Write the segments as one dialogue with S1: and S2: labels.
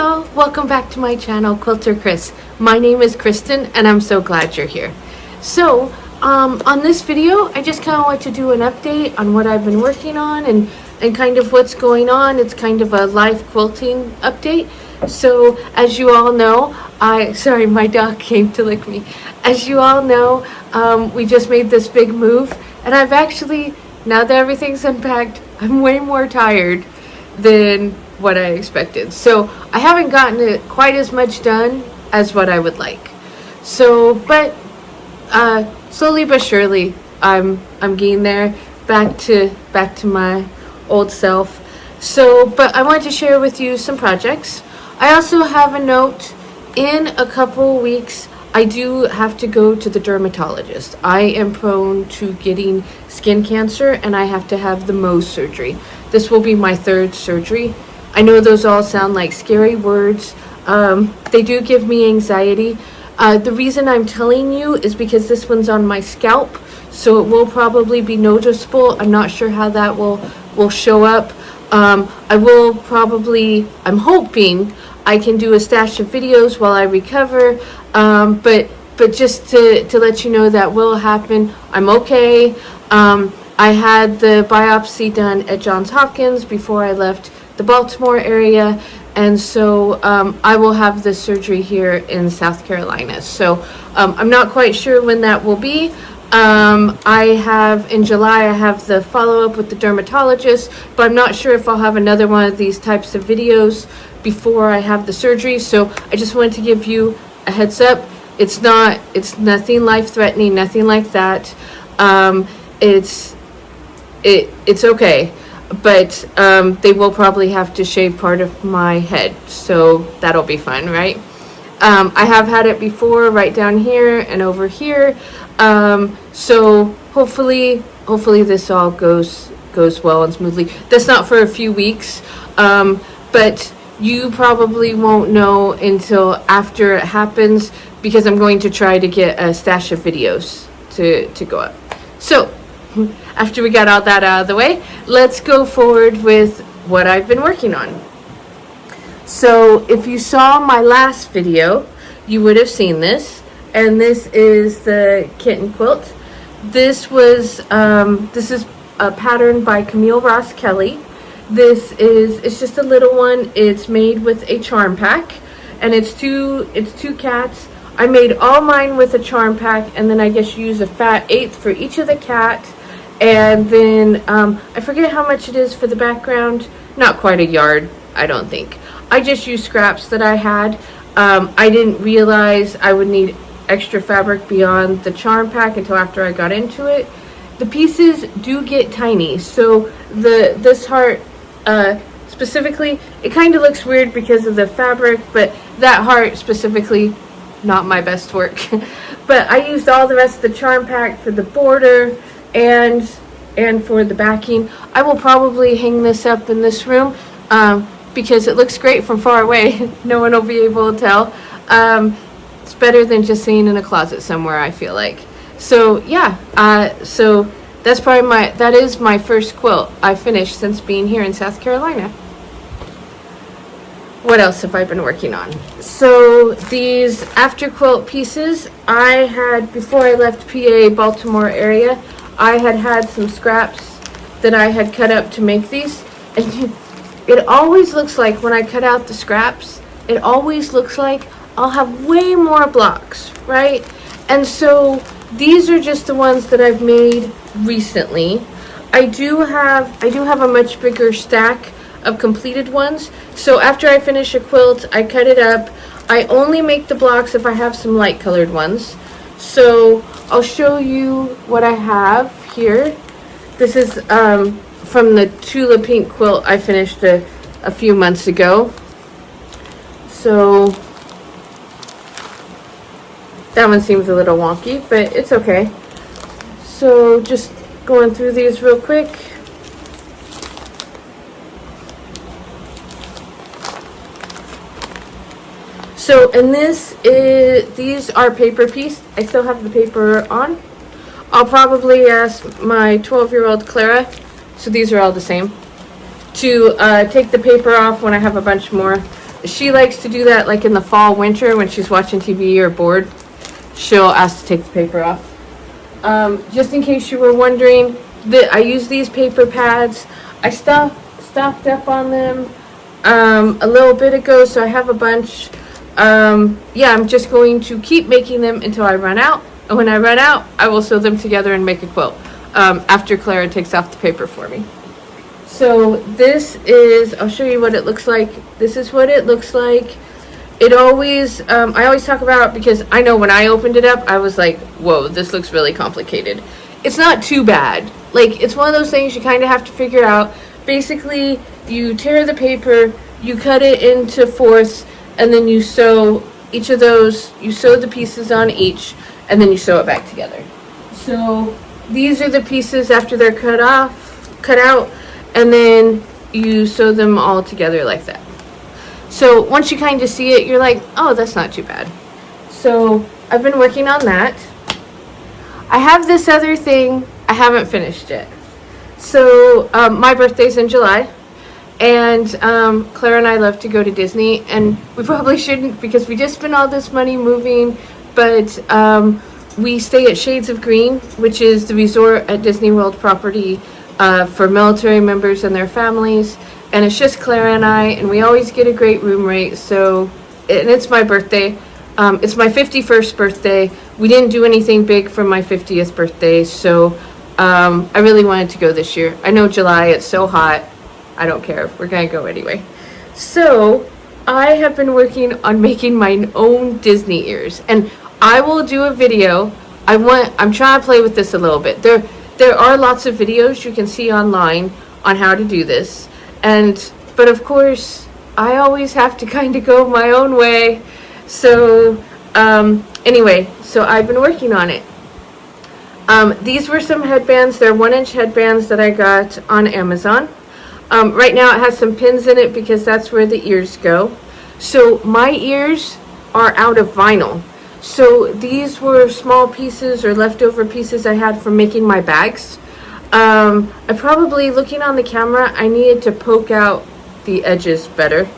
S1: all, welcome back to my channel, Quilter Chris. My name is Kristen and I'm so glad you're here. So on this video I just kind of want to do an update on what I've been working on and kind of what's going on. It's kind of a live quilting update. So as you all know, sorry, my dog came to lick me. As you all know, we just made this big move, and I've actually, now that everything's unpacked, I'm way more tired than what I expected. So I haven't gotten it quite as much done as what I would like. So, but slowly but surely, I'm getting there, back to my old self. So, but I wanted to share with you some projects. I also have a note. In a couple weeks, I do have to go to the dermatologist. I am prone to getting skin cancer, and I have to have the Mohs surgery. This will be my third surgery. I know those all sound like scary words. They do give me anxiety. The reason I'm telling you is because this one's on my scalp, so it will probably be noticeable. I'm not sure how that will show up. I will probably, I'm hoping I can do a stash of videos while I recover, but just to let you know that will happen. I'm okay. I had the biopsy done at Johns Hopkins before I left the Baltimore area, and so I will have the surgery here in South Carolina. So I'm not quite sure when that will be. In July I have the follow-up with the dermatologist, but I'm not sure if I'll have another one of these types of videos before I have the surgery. So I just wanted to give you a heads up. It's nothing life-threatening, nothing like that. It's okay, but they will probably have to shave part of my head, so that'll be fun, right? I have had it before, right down here and over here. So hopefully this all goes well and smoothly. That's not for a few weeks, but you probably won't know until after it happens, because I'm going to try to get a stash of videos to go up. So after we got all that out of the way, let's go forward with what I've been working on. So if you saw my last video, you would have seen this, and this is the kitten quilt. This is a pattern by Camille Ross Kelly. It's just a little one. It's made with a charm pack, and it's two cats. I made all mine with a charm pack, and then I guess you use a fat eighth for each of the cat. And then I forget how much it is for the background. Not quite a yard, I don't think. I just used scraps that I had. I didn't realize I would need extra fabric beyond the charm pack until after I got into it. The pieces do get tiny, so this heart specifically, it kind of looks weird because of the fabric, but that heart specifically, not my best work. But I used all the rest of the charm pack for the border and for the backing. I will probably hang this up in this room because it looks great from far away. No one will be able to tell. It's better than just sitting in a closet somewhere, I feel like. So yeah, so that's probably that is my first quilt I finished since being here in South Carolina. What else have I been working on? So these after quilt pieces, I had, before I left PA Baltimore area, I had some scraps that I had cut up to make these, and it always looks like when I cut out the scraps, it always looks like I'll have way more blocks, right? And so these are just the ones that I've made recently. I do have a much bigger stack of completed ones. So after I finish a quilt, I cut it up. I only make the blocks if I have some light colored ones. So I'll show you what I have here. This is from the Tula Pink quilt I finished a few months ago. So that one seems a little wonky, but it's okay. So just going through these real quick. So, and these are paper piece. I still have the paper on. I'll probably ask my 12-year-old Clara, so these are all the same, to take the paper off when I have a bunch more. she likes to do that like in the fall, winter when she's watching TV or bored. She'll ask to take the paper off. Just in case you were wondering, I use these paper pads. I stocked up on them a little bit ago, so I have a bunch. Yeah, I'm just going to keep making them until I run out. And when I run out, I will sew them together and make a quilt after Clara takes off the paper for me. So this is, I'll show you what it looks like. This is what it looks like. It always, I always talk about it because I know when I opened it up, I was like, whoa, this looks really complicated. It's not too bad. Like, it's one of those things you kind of have to figure out. Basically, you tear the paper, you cut it into fourths, and then you sew each of those, you sew the pieces on each, and then you sew it back together. So these are the pieces after they're cut out, and then you sew them all together like that. So once you kind of see it, you're like, oh, that's not too bad. So I've been working on that. I have this other thing I haven't finished yet. So my birthday's in July, and Clara and I love to go to Disney, and we probably shouldn't because we just spent all this money moving, but we stay at Shades of Green, which is the resort at Disney World property for military members and their families, and it's just Clara and I, and we always get a great room rate. So, and it's my birthday. It's my 51st birthday. We didn't do anything big for my 50th birthday, so I really wanted to go this year. I know July, it's so hot. I don't care. We're going to go anyway. So I have been working on making my own Disney ears, and I will do a video. I'm trying to play with this a little bit. There are lots of videos you can see online on how to do this, but of course I always have to kind of go my own way. So anyway, so I've been working on it. These were some headbands. They're 1-inch headbands that I got on Amazon. Right now it has some pins in it because that's where the ears go. So my ears are out of vinyl. So these were small pieces or leftover pieces I had from making my bags. I probably, looking on the camera, I needed to poke out the edges better.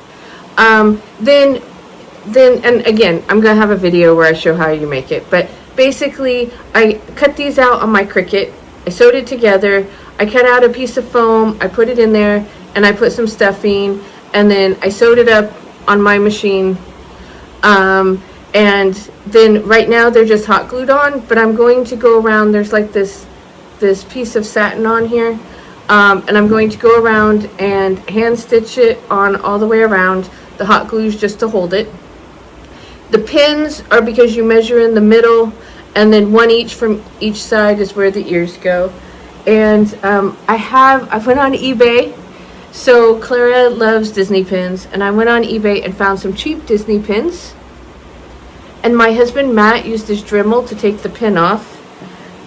S1: Then, and again, I'm going to have a video where I show how you make it. But basically, I cut these out on my Cricut. I sewed it together. I cut out a piece of foam. I put it in there, and I put some stuffing. And then I sewed it up on my machine. And then right now they're just hot glued on. But I'm going to go around. There's like this piece of satin on here. And I'm going to go around and hand stitch it on all the way around. The hot glue is just to hold it. The pins are because you measure in the middle, and then one each from each side is where the ears go. And I went on eBay. So Clara loves Disney pins, and I went on eBay and found some cheap Disney pins. And my husband Matt used his Dremel to take the pin off.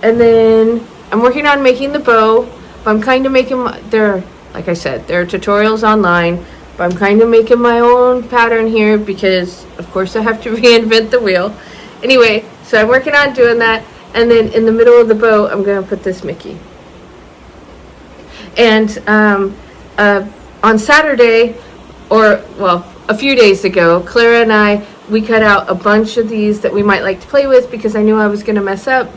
S1: And then I'm working on making the bow. But I'm kind of making like I said, there are tutorials online. But I'm kind of making my own pattern here because, of course, I have to reinvent the wheel. Anyway, so I'm working on doing that. And then in the middle of the bow, I'm going to put this Mickey. And on Saturday, a few days ago, Clara and I, we cut out a bunch of these that we might like to play with because I knew I was going to mess up.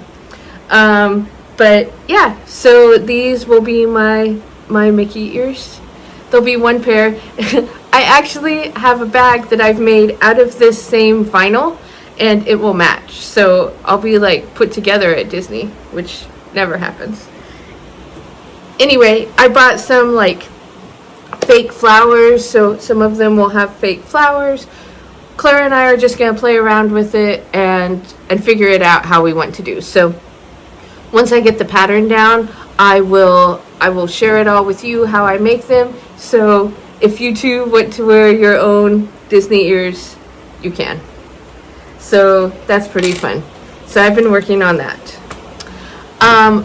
S1: But yeah, so these will be my Mickey ears. There'll be one pair. I actually have a bag that I've made out of this same vinyl, and it will match. So I'll be like put together at Disney, which never happens. Anyway, I bought some like fake flowers, so some of them will have fake flowers. Clara and I are just going to play around with it and figure it out how we want to do. So once I get the pattern down, I will share it all with you how I make them. So if you too want to wear your own Disney ears, you can. So that's pretty fun. So I've been working on that.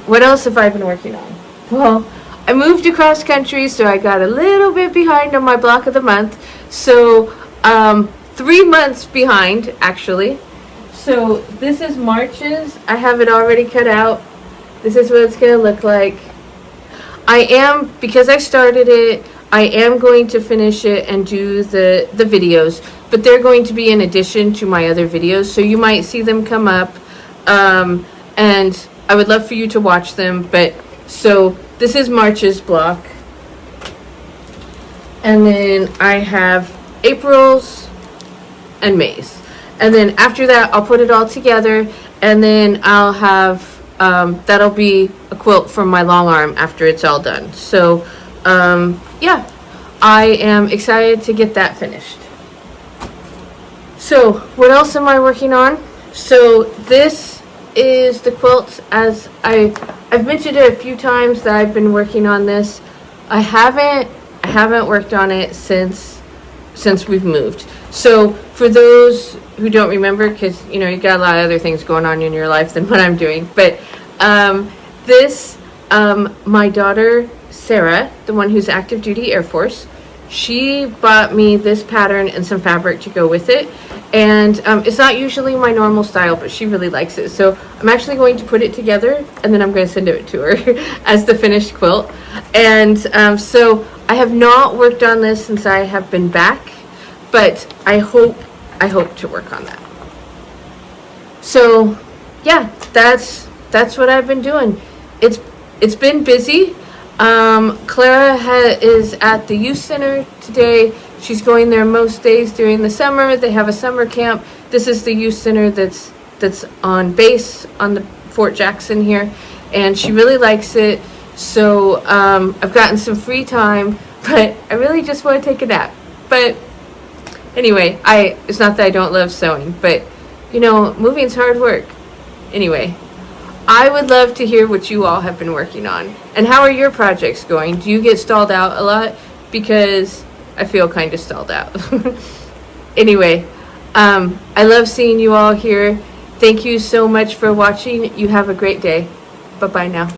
S1: What else have I been working on? Well, I moved across country, so I got a little bit behind on my block of the month. So 3 months behind, actually. So this is March's. I have it already cut out. This is what it's going to look like. Because I started it, I am going to finish it and do the videos, but they're going to be in addition to my other videos, so you might see them come up, and I would love for you to watch them. But so this is March's block, and then I have April's and May's, and then after that I'll put it all together, and then I'll have that'll be a quilt for my long arm after it's all done. So yeah, I am excited to get that finished. So what else am I working on? So this is the quilt. As I've mentioned it a few times that I've been working on this. I haven't worked on it since we've moved. So for those who don't remember, because you know you got a lot of other things going on in your life than what I'm doing, but this my daughter Sarah, the one who's active duty Air Force, she bought me this pattern and some fabric to go with it, and it's not usually my normal style, but she really likes it, so I'm actually going to put it together and then I'm going to send it to her as the finished quilt. And so I have not worked on this since I have been back, but I hope to work on that. So yeah, that's what I've been doing. It's been busy. Clara is at the youth center today. She's going there most days during the summer. They have a summer camp. This is the youth center that's on base on the Fort Jackson here, and she really likes it. So I've gotten some free time, but I really just want to take a nap. But anyway, it's not that I don't love sewing, but you know, moving's hard work. Anyway, I would love to hear what you all have been working on. And how are your projects going? Do you get stalled out a lot? Because I feel kind of stalled out. Anyway, I love seeing you all here. Thank you so much for watching. You have a great day. Bye-bye now.